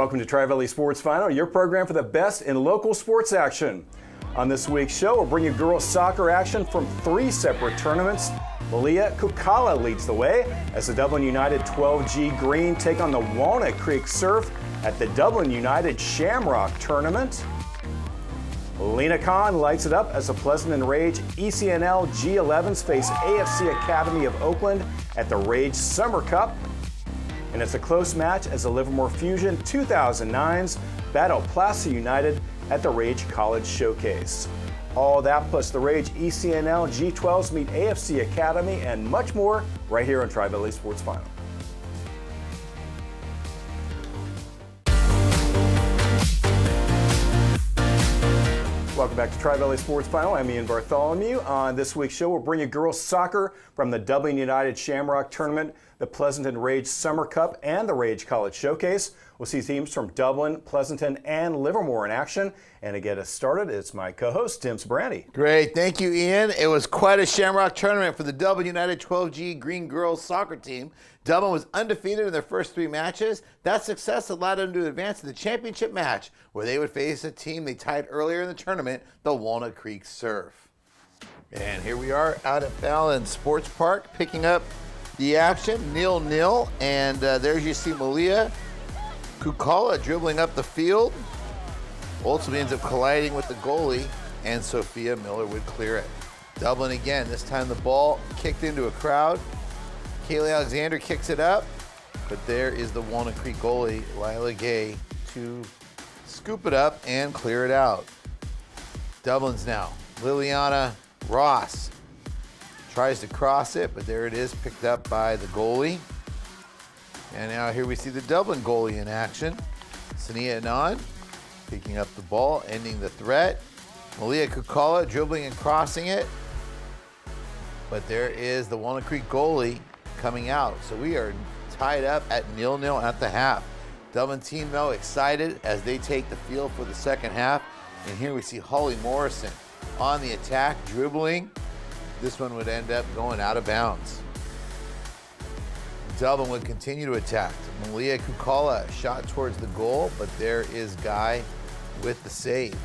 Welcome to Tri-Valley Sports Final, your program for the best in local sports action. On this week's show, we'll bring you girls soccer action from 3 separate tournaments. Malia Kukala leads the way as the Dublin United 12G Green take on the Walnut Creek Surf at the Dublin United Shamrock Tournament. Lena Khan lights it up as the Pleasanton Rage ECNL G11s face AFC Academy of Oakland at the Rage Summer Cup. And it's a close match as the Livermore Fusion 2009s battle Plaza United at the Rage College Showcase. All that plus the Rage ECNL G12s meet AFC Academy and much more right here on Tri-Valley Sports Final. Welcome back to Tri-Valley Sports Final. I'm Ian Bartholomew. On this week's show, we'll bring you girls soccer from the Dublin United Shamrock Tournament, the Pleasanton Rage Summer Cup, and the Rage College Showcase. We'll see teams from Dublin, Pleasanton, and Livermore in action. And to get us started, it's my co-host, Tim Sabrandi. Great. Thank you, Ian. It was quite a Shamrock tournament for the Dublin United 12G Green Girls soccer team. Dublin was undefeated in their first 3 matches. That success allowed them to advance to the championship match, where they would face a team they tied earlier in the tournament, the Walnut Creek Surf. And here we are out at Fallon Sports Park, picking up the action, 0-0. And there you see Malia Kukala dribbling up the field. Ultimately ends up colliding with the goalie, and Sophia Miller would clear it. Dublin again, this time the ball kicked into a crowd. Kaylee Alexander kicks it up, but there is the Walnut Creek goalie, Lila Gay, to scoop it up and clear it out. Dublin's now. Liliana Ross tries to cross it, but there it is, picked up by the goalie. And now here we see the Dublin goalie in action. Sania Anand picking up the ball, ending the threat. Malia Kukala dribbling and crossing it. But there is the Walnut Creek goalie coming out. So we are tied up at 0-0 at the half. Dublin team, though, excited as they take the field for the second half. And here we see Holly Morrison on the attack, dribbling. This one would end up going out of bounds. Dublin would continue to attack. Malia Kukala shot towards the goal, but there is Guy with the save.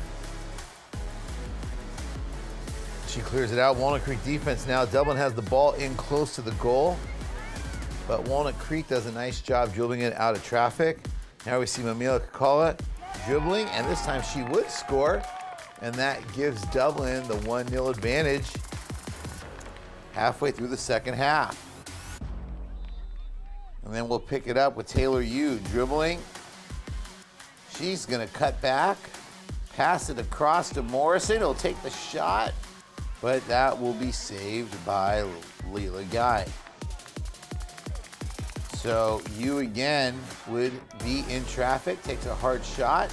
She clears it out. Walnut Creek defense now. Dublin has the ball in close to the goal, but Walnut Creek does a nice job dribbling it out of traffic. Now we see Malia Kukala dribbling, and this time she would score, and that gives Dublin the 1-0 advantage halfway through the second half. And then we'll pick it up with Taylor Yu dribbling. She's gonna cut back, pass it across to Morrison. He'll take the shot, but that will be saved by Leela Guy. So Yu again would be in traffic, takes a hard shot,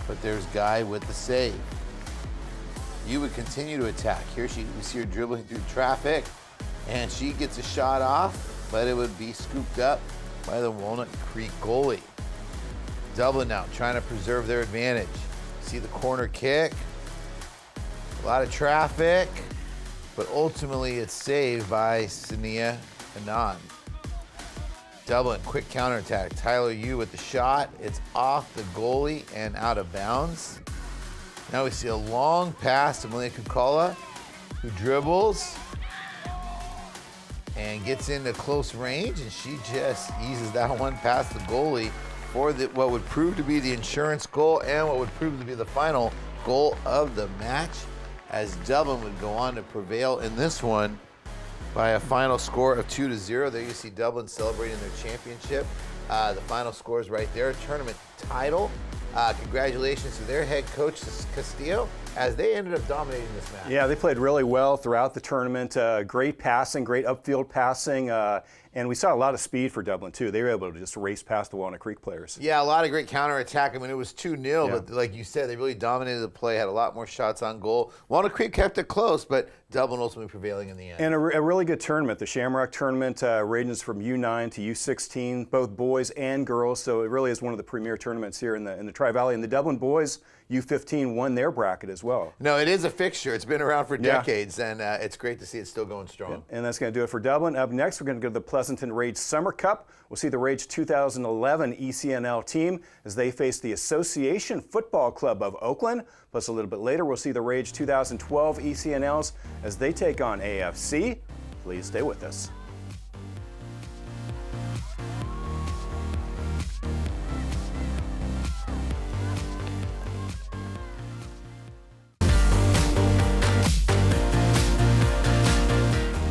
but there's Guy with the save. Yu would continue to attack. Here we see her dribbling through traffic, and she gets a shot off, but it would be scooped up by the Walnut Creek goalie. Dublin now trying to preserve their advantage. See the corner kick, a lot of traffic, but ultimately it's saved by Sania Anand. Dublin, quick counterattack. Tyler Yu with the shot. It's off the goalie and out of bounds. Now we see a long pass to Malia Kukala, who dribbles and gets into close range, and she just eases that one past the goalie for what would prove to be the insurance goal and what would prove to be the final goal of the match, as Dublin would go on to prevail in this one by a final score of 2-0. There you see Dublin celebrating their championship. The final score is right there, tournament title. Congratulations to their head coach, Castillo, as they ended up dominating this match. Yeah, they played really well throughout the tournament. Great passing, great upfield passing, and we saw a lot of speed for Dublin, too. They were able to just race past the Walnut Creek players. Yeah, a lot of great counterattack. I mean, it was 2-0, but like you said, they really dominated the play, had a lot more shots on goal. Walnut Creek kept it close, but Dublin ultimately prevailing in the end. And a really good tournament. The Shamrock tournament ranges from U9 to U16, both boys and girls, so it really is one of the premier tournaments here in the Tri-Valley. And the Dublin boys, U15, won their bracket as well. No, it is a fixture. It's been around for decades, and it's great to see it still going strong. And that's going to do it for Dublin. Up next, we're going to go to the Pleasanton Pleasanton Rage Summer Cup. We'll see the Rage 2011 ECNL team as they face the Association Football Club of Oakland. Plus, a little bit later, we'll see the Rage 2012 ECNLs as they take on AFC. Please stay with us.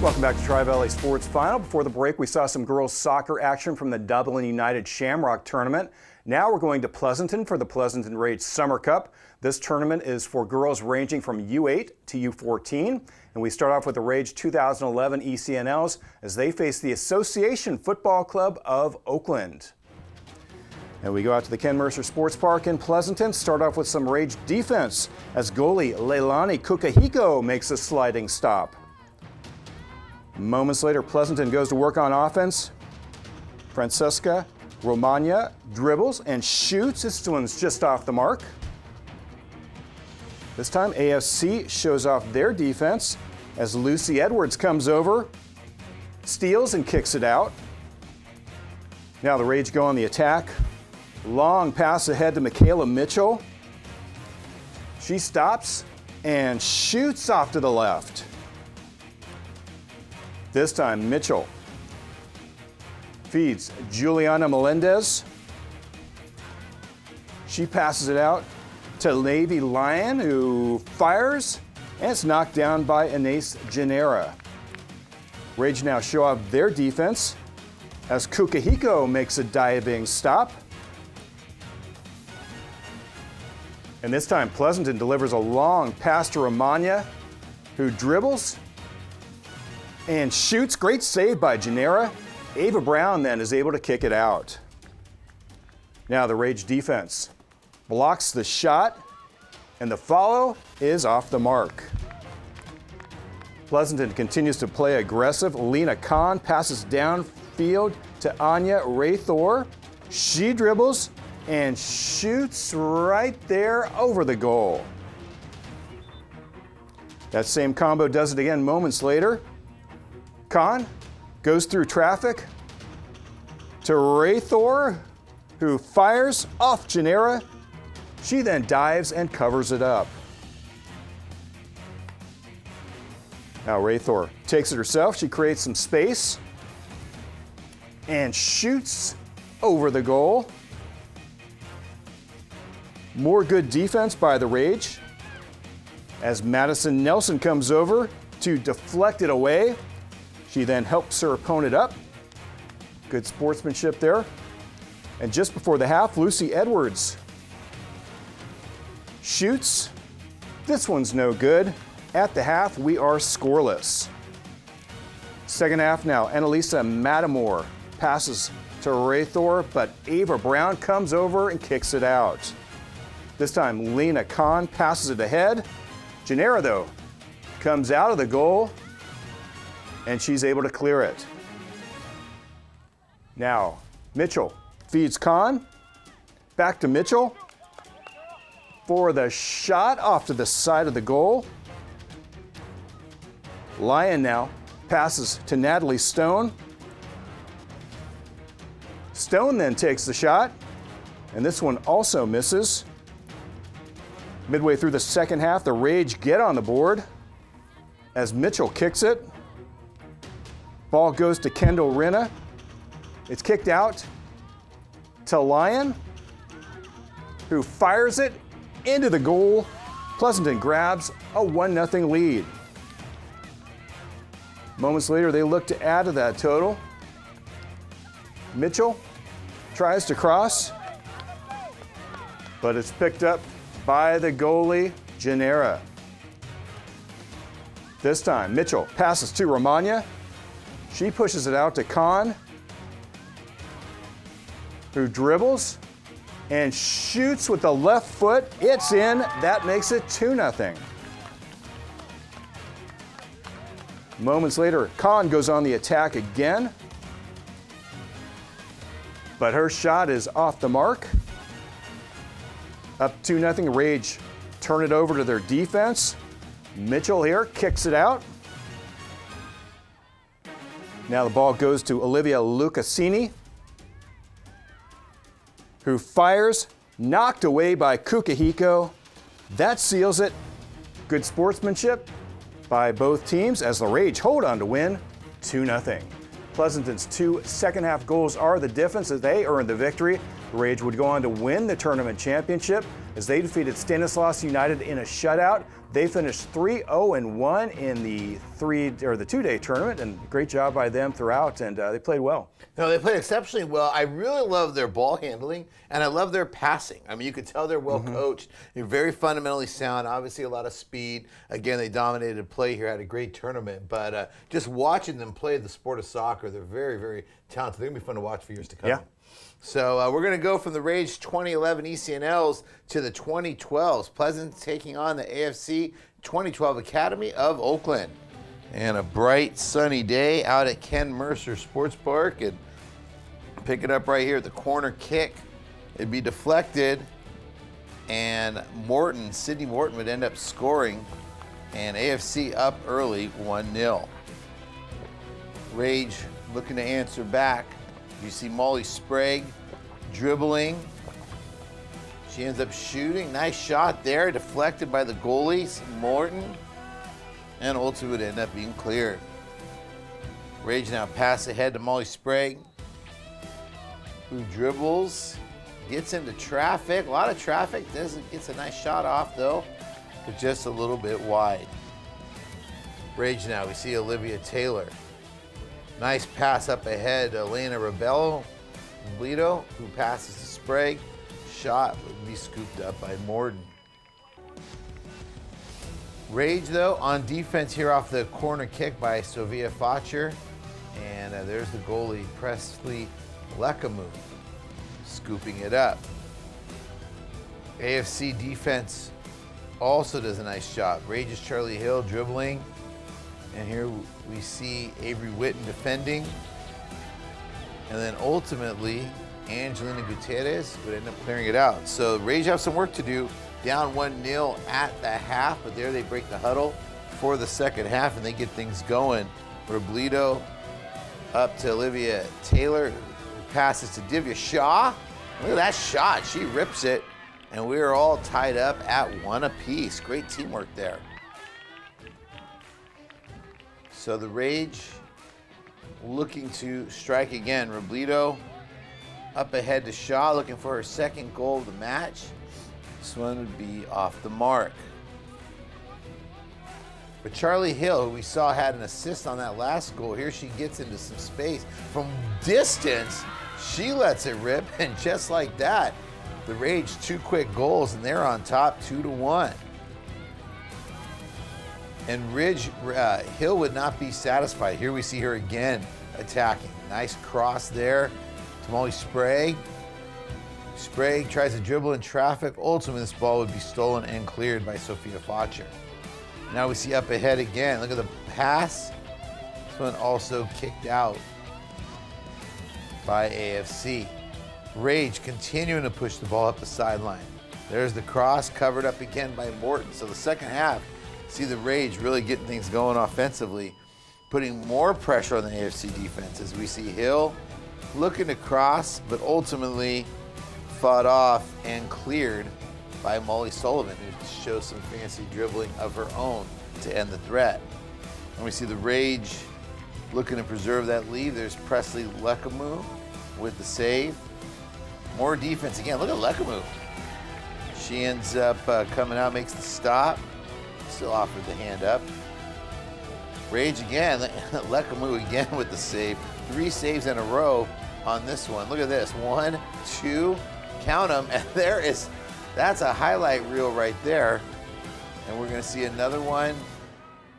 Welcome back to Tri-Valley Sports Final. Before the break, we saw some girls soccer action from the Dublin United Shamrock Tournament. Now we're going to Pleasanton for the Pleasanton Rage Summer Cup. This tournament is for girls ranging from U8 to U14. And we start off with the Rage 2011 ECNLs as they face the Association Football Club of Oakland. And we go out to the Ken Mercer Sports Park in Pleasanton. Start off with some Rage defense as goalie Leilani Kukahiko makes a sliding stop. Moments later, Pleasanton goes to work on offense. Francesca Romagna dribbles and shoots. This one's just off the mark. This time, AFC shows off their defense as Lucy Edwards comes over, steals and kicks it out. Now the Rage go on the attack. Long pass ahead to Michaela Mitchell. She stops and shoots off to the left. This time, Mitchell feeds Juliana Melendez. She passes it out to Navy Lyon, who fires, and it's knocked down by Inés Genera. Rage now show off their defense as Kukahiko makes a diving stop. And this time, Pleasanton delivers a long pass to Romagna, who dribbles and shoots. Great save by Genera. Ava Brown then is able to kick it out. Now the Rage defense blocks the shot, and the follow is off the mark. Pleasanton continues to play aggressive. Lena Kahn passes downfield to Anya Raythor. She dribbles and shoots right there over the goal. That same combo does it again moments later. Kahn goes through traffic to Raythor, who fires off Genera. She then dives and covers it up. Now Raythor takes it herself. She creates some space and shoots over the goal. More good defense by the Rage as Madison Nelson comes over to deflect it away. She then helps her opponent up. Good sportsmanship there. And just before the half, Lucy Edwards shoots. This one's no good. At the half, we are scoreless. Second half now, Annalisa Matamore passes to Raythor, but Ava Brown comes over and kicks it out. This time, Lena Kahn passes it ahead. Genera, though, comes out of the goal, and she's able to clear it. Now, Mitchell feeds Kahn. Back to Mitchell for the shot off to the side of the goal. Lyon now passes to Natalie Stone. Stone then takes the shot, and this one also misses. Midway through the second half, the Rage get on the board as Mitchell kicks it. Ball goes to Kendall Rinna. It's kicked out to Lyon, who fires it into the goal. Pleasanton grabs a 1-0 lead. Moments later, they look to add to that total. Mitchell tries to cross, but it's picked up by the goalie, Genera. This time, Mitchell passes to Romagna. She pushes it out to Kahn, who dribbles and shoots with the left foot. It's in. That makes it 2-0. Moments later, Kahn goes on the attack again, but her shot is off the mark. Up 2-0, Rage turn it over to their defense. Mitchell here kicks it out. Now the ball goes to Olivia Lucasini, who fires, knocked away by Kukahiko. That seals it. Good sportsmanship by both teams as the Rage hold on to win 2-0. Pleasanton's 2 second-half goals are the difference as they earned the victory. The Rage would go on to win the tournament championship as they defeated Stanislaus United in a shutout. They finished 3-0-1 in the 2-day tournament, and great job by them throughout, and they played well. No, they played exceptionally well. I really love their ball handling, and I love their passing. I mean, you could tell they're well coached. They're very fundamentally sound, obviously a lot of speed. Again, they dominated play here, had a great tournament, but just watching them play the sport of soccer, they're very, very talented. They're going to be fun to watch for years to come. Yeah. So we're going to go from the Rage 2011 ECNLs to the 2012s. Pleasant taking on the AFC 2012 Academy of Oakland. And a bright sunny day out at Ken Mercer Sports Park. And pick it up right here at the corner kick. It'd be deflected. And Sydney Morton would end up scoring. And AFC up early 1-0. Rage looking to answer back. You see Molly Sprague dribbling. She ends up shooting. Nice shot there, deflected by the goalies, Morton. And ultimately would end up being cleared. Rage now pass ahead to Molly Sprague, who dribbles, gets into traffic. A lot of traffic. Gets a nice shot off though, but just a little bit wide. Rage now, we see Olivia Taylor. Nice pass up ahead to Elena Rebello, who passes to Sprague. Shot would be scooped up by Morton. Rage, though, on defense here off the corner kick by Sofia Facher. And there's the goalie, Presley Lekamu, scooping it up. AFC defense also does a nice job. Rage's Charlie Hill dribbling. And here we see Avery Witten defending. And then ultimately, Angelina Gutierrez would end up clearing it out. So Rage have some work to do. Down 1-0 at the half, but there they break the huddle for the second half and they get things going. Robledo up to Olivia Taylor, who passes to Divya Shaw. Look at that shot, she rips it. And we are all tied up at 1 apiece. Great teamwork there. So the Rage looking to strike again. Robledo up ahead to Shaw, looking for her second goal of the match. This one would be off the mark. But Charlie Hill, who we saw had an assist on that last goal, here she gets into some space. From distance, she lets it rip, and just like that, the Rage 2 quick goals, and they're on top 2-1. And Hill would not be satisfied. Here we see her again attacking. Nice cross there to Molly Sprague. Sprague tries to dribble in traffic. Ultimately, this ball would be stolen and cleared by Sofia Facher. Now we see up ahead again. Look at the pass. This one also kicked out by AFC. Rage continuing to push the ball up the sideline. There's the cross, covered up again by Morton. So the second half, see the Rage really getting things going offensively, putting more pressure on the AFC defense as we see Hill looking to cross, but ultimately fought off and cleared by Molly Sullivan, who shows some fancy dribbling of her own to end the threat. And we see the Rage looking to preserve that lead. There's Presley Lekamu with the save. More defense again. Look at Lekamu. She ends up coming out, makes the stop. Still offered the hand up. Rage again. Lekamu again with the save. 3 saves in a row on this one. Look at this. 1, 2, count them. And that's a highlight reel right there. And we're going to see another one.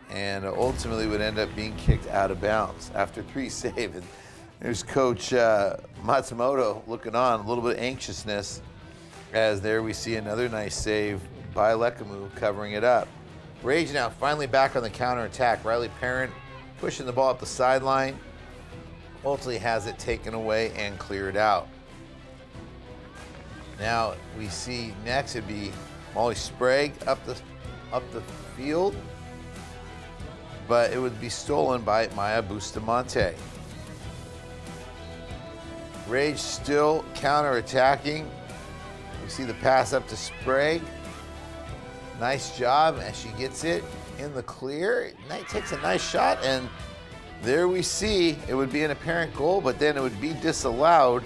And ultimately would end up being kicked out of bounds after 3 saves. And there's Coach Matsumoto looking on, a little bit of anxiousness, as there we see another nice save by Lekamu covering it up. Rage now finally back on the counterattack. Riley Parent pushing the ball up the sideline. Ultimately has it taken away and cleared out. Now we see next it'd be Molly Sprague up the field, but it would be stolen by Maya Bustamante. Rage still counter-attacking. We see the pass up to Sprague. Nice job as she gets it in the clear. Knight takes a nice shot, and there we see it would be an apparent goal, but then it would be disallowed,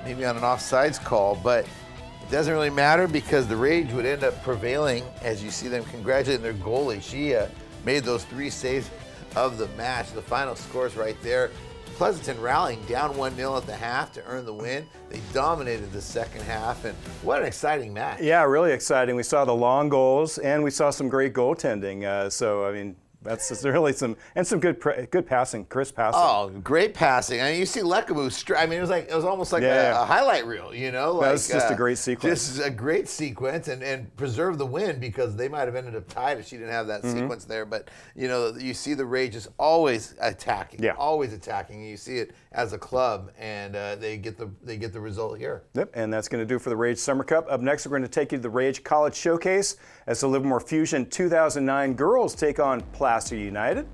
maybe on an offsides call, but it doesn't really matter because the Rage would end up prevailing as you see them congratulating their goalie. She made those 3 saves of the match. The final score's right there. Pleasanton rallying down 1-0 at the half to earn the win. They dominated the second half, and what an exciting match. Yeah, really exciting. We saw the long goals, and we saw some great goaltending. So, I mean, that's just really some good passing, crisp passing. Oh, great passing! I mean, you see Lekabu. I mean, it was almost like a highlight reel. You know, like, that was just a great sequence. Just a great sequence, and preserve the win because they might have ended up tied if she didn't have that sequence there. But you know, you see the Rage is always attacking, always attacking. And you see it as a club, and they get the result here. Yep, and that's going to do for the Rage Summer Cup. Up next, we're going to take you to the Rage College Showcase as the Livermore Fusion 2009 girls take on Placer United.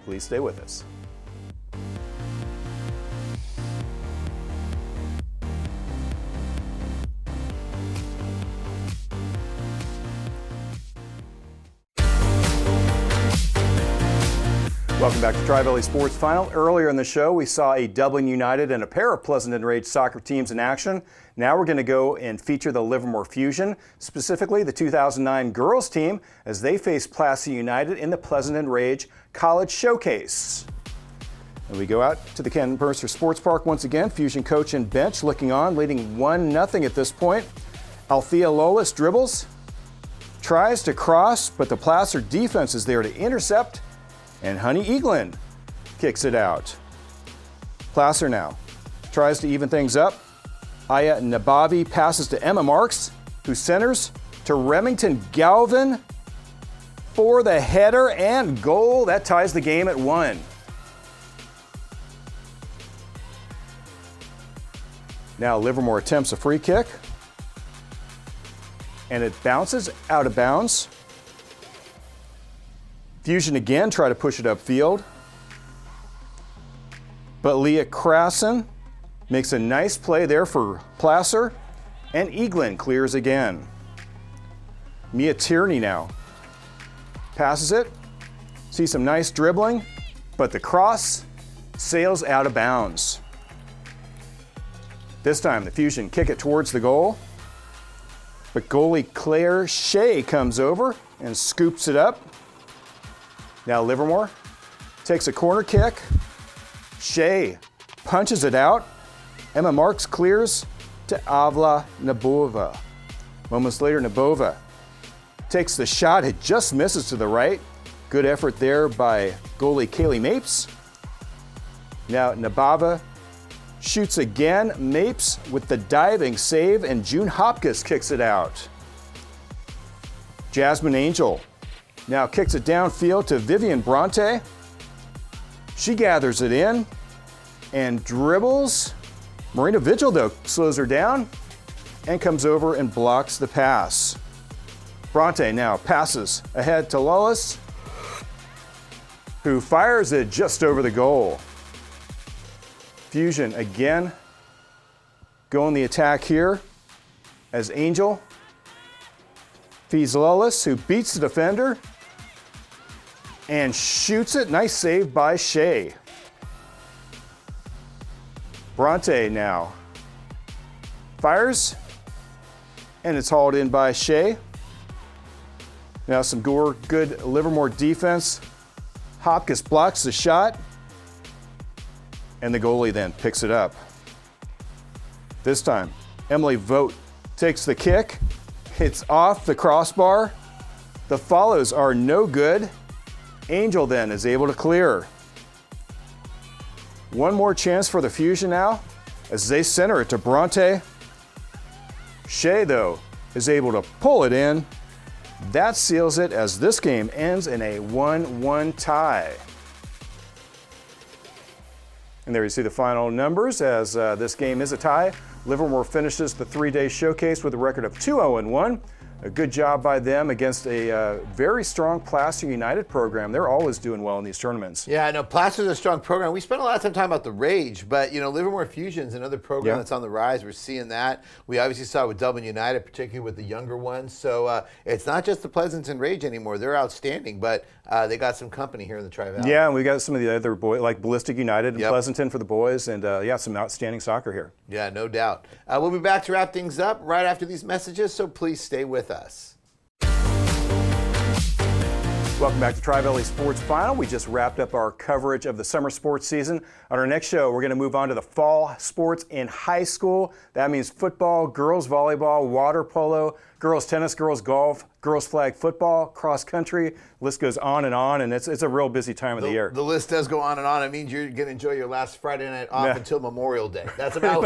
Please stay with us. Welcome back to Tri-Valley Sports Final. Earlier in the show, we saw a Dublin United and a pair of Pleasanton Rage soccer teams in action. Now we're going to go and feature the Livermore Fusion, specifically the 2009 girls team, as they face Placer United in the Pleasanton Rage College Showcase. And we go out to the Ken Mercer Sports Park once again. Fusion coach and bench looking on, leading 1-0 at this point. Althea Lolis dribbles, tries to cross, but the Placer defense is there to intercept. And Honey Eaglin kicks it out. Placer now tries to even things up. Aya Nabavi passes to Emma Marks, who centers to Remington Galvin for the header and goal. That ties the game at 1. Now Livermore attempts a free kick, and it bounces out of bounds. Fusion again try to push it upfield, but Leah Krasen makes a nice play there for Placer, and Eaglin clears again. Mia Tierney now passes it, see some nice dribbling, but the cross sails out of bounds. This time the Fusion kick it towards the goal, but goalie Claire Shea comes over and scoops it up. Now Livermore takes a corner kick. Shea punches it out. Emma Marks clears to Avla Nabova. Moments later, Nabova takes the shot. It just misses to the right. Good effort there by goalie Kaylee Mapes. Now Nabava shoots again. Mapes with the diving save, and June Hopkins kicks it out. Jasmine Angel now kicks it downfield to Vivian Bronte. She gathers it in and dribbles. Marina Vigil, though, slows her down and comes over and blocks the pass. Bronte now passes ahead to Lawless, who fires it just over the goal. Fusion again going the attack here as Angel feeds Lawless, who beats the defender and shoots it. Nice save by Shea. Bronte now fires, and it's hauled in by Shea. Now some good Livermore defense. Hopkins blocks the shot, and the goalie then picks it up. This time, Emily Vogt takes the kick. It's off the crossbar. The follows are no good. Angel then is able to clear. One more chance for the Fusion now as they center it to Bronte. Shea, though, is able to pull it in. That seals it as this game ends in a 1-1 tie. And there you see the final numbers as this game is a tie. Livermore finishes the 3-day showcase with a record of 2-0-1. a good job by them against a very strong Placer United program. They're always doing well in these tournaments. Yeah, no, Placer's a strong program. We spent a lot of time talking about the Rage, but Livermore Fusion's another program that's on the rise. We're seeing that. We obviously saw it with Dublin United, particularly with the younger ones. So it's not just the Pleasanton Rage anymore. They're outstanding, but they got some company here in the Tri-Valley. Yeah, and we got some of the other boys, like Ballistic United and Pleasanton for the boys, and some outstanding soccer here. Yeah, no doubt. We'll be back to wrap things up right after these messages, so please stay with us. Welcome back to Tri-Valley Sports Final. We just wrapped up our coverage of the summer sports season. On our next show, we're going to move on to the fall sports in high school. That means football, girls volleyball, water polo, girls tennis, girls golf, girls flag football, cross country. The list goes on, and it's a real busy time of the year. The list does go on and on. It means you're going to enjoy your last Friday night off until Memorial Day. That's about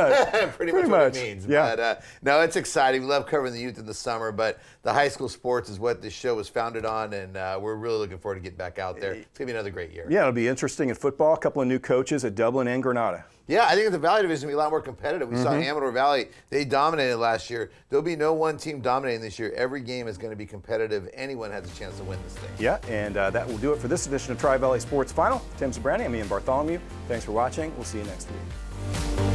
pretty much what it means. Yeah. But no, it's exciting. We love covering the youth in the summer, but the high school sports is what this show was founded on, and we're really looking forward to getting back out there. It's going to be another great year. Yeah, it'll be interesting in football. A couple of new coaches at Dublin and Granada. Yeah, I think the Valley Division will be a lot more competitive. We saw Amador Valley, they dominated last year. There'll be no one team dominating this year. Every game is going to be competitive. Anyone has a chance to win this thing. Yeah, and that will do it for this edition of Tri-Valley Sports Final. Tim Sabrani, I'm Ian Bartholomew. Thanks for watching. We'll see you next week.